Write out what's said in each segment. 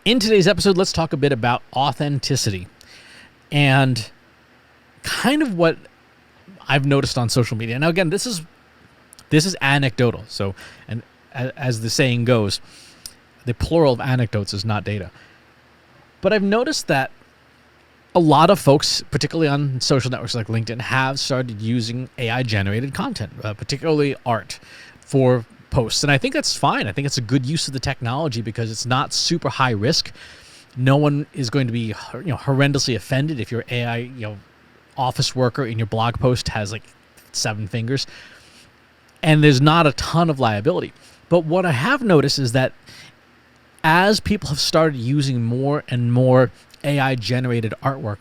In today's episode, let's talk a bit about authenticity and kind of what I've noticed on social media. Now, again, this is anecdotal. So, and as the saying goes, the plural of anecdotes is not data. But I've noticed that a lot of folks, particularly on social networks like LinkedIn, have started using AI-generated content, particularly art, for posts. And I think that's fine. I think it's a good use of the technology because it's not super high risk. No one is going to be, horrendously offended if your AI, office worker in your blog post has like 7 fingers. And there's not a ton of liability. But what I have noticed is that as people have started using more and more AI-generated artwork,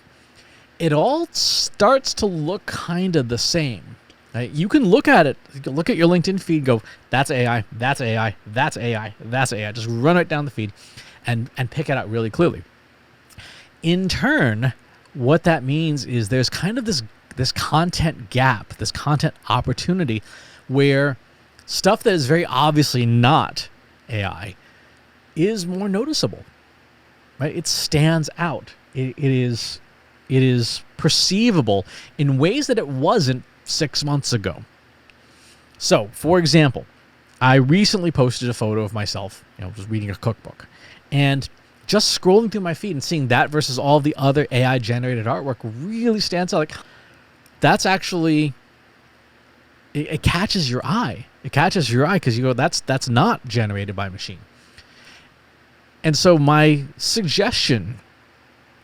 it all starts to look kind of the same. Right? You can look at it, look at your LinkedIn feed, go, that's AI, that's AI, that's AI, that's AI. Just run it down the feed and pick it out really clearly. In turn, what that means is there's kind of this content gap, this content opportunity where stuff that is very obviously not AI is more noticeable. Right? It stands out. It is perceivable in ways that it wasn't 6 months ago. So, for example, I recently posted a photo of myself, just reading a cookbook, and just scrolling through my feed and seeing that versus all the other AI-generated artwork really stands out. Like, that's actually, it catches your eye. It catches your eye because you go, that's not generated by machine. And so my suggestion,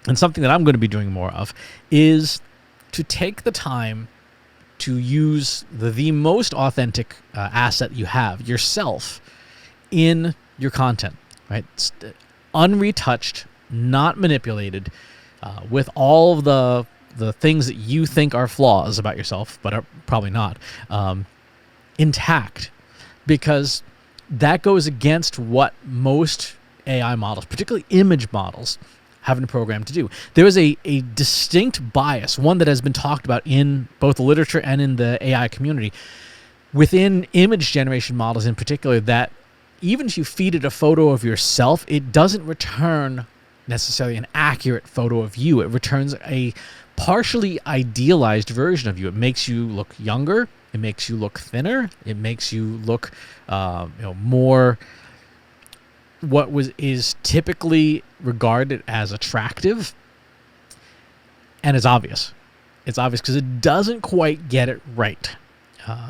and something that I'm going to be doing more of, is to take the time to use the most authentic asset you have, yourself, in your content, right? Unretouched, not manipulated, with all of the things that you think are flaws about yourself, but are probably not, intact, because that goes against what most AI models, particularly image models, have been programmed to do. There is a distinct bias, one that has been talked about in both the literature and in the AI community, within image generation models in particular, that even if you feed it a photo of yourself, it doesn't return necessarily an accurate photo of you. It returns a partially idealized version of you. It makes you look younger. It makes you look thinner. It makes you look more what is typically regarded as attractive, and it's obvious. It's obvious because it doesn't quite get it right.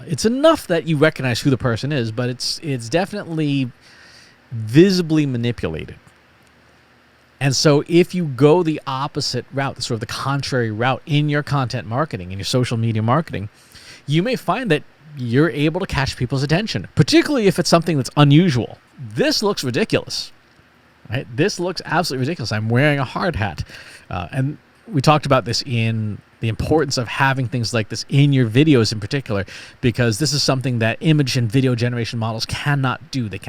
It's enough that you recognize who the person is, but it's definitely visibly manipulated. And so if you go the opposite route, sort of the contrary route in your content marketing, in your social media marketing, you may find that you're able to catch people's attention, particularly if it's something that's unusual. This looks ridiculous, right? This looks absolutely ridiculous. I'm wearing a hard hat. And we talked about this in the importance of having things like this in your videos in particular, because this is something that image and video generation models cannot do. They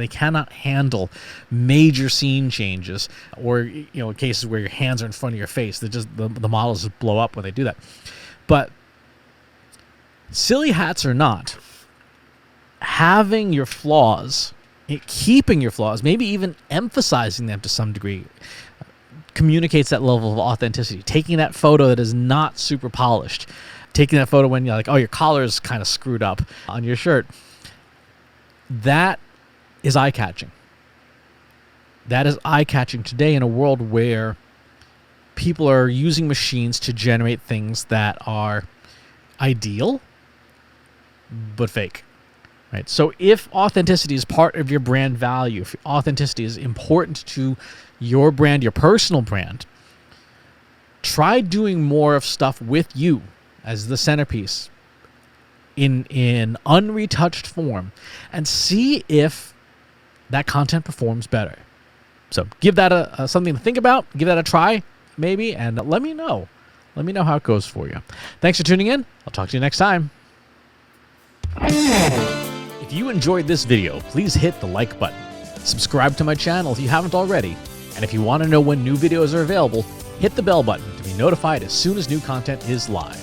cannot handle major scene changes, or cases where your hands are in front of your face. The models just blow up when they do that. But silly hats or not, having your flaws, keeping your flaws, maybe even emphasizing them to some degree, communicates that level of authenticity. Taking that photo that is not super polished, taking that photo when you're like, oh, your collar is kind of screwed up on your shirt, that is eye-catching. That is eye-catching today in a world where people are using machines to generate things that are ideal but fake, right? So if authenticity is part of your brand value, if authenticity is important to your brand, your personal brand, try doing more of stuff with you as the centerpiece in unretouched form, and see if that content performs better. So give that something to think about. Give that a try, maybe, and let me know. Let me know how it goes for you. Thanks for tuning in. I'll talk to you next time. If you enjoyed this video, please hit the like button. Subscribe to my channel if you haven't already. And if you want to know when new videos are available, hit the bell button to be notified as soon as new content is live.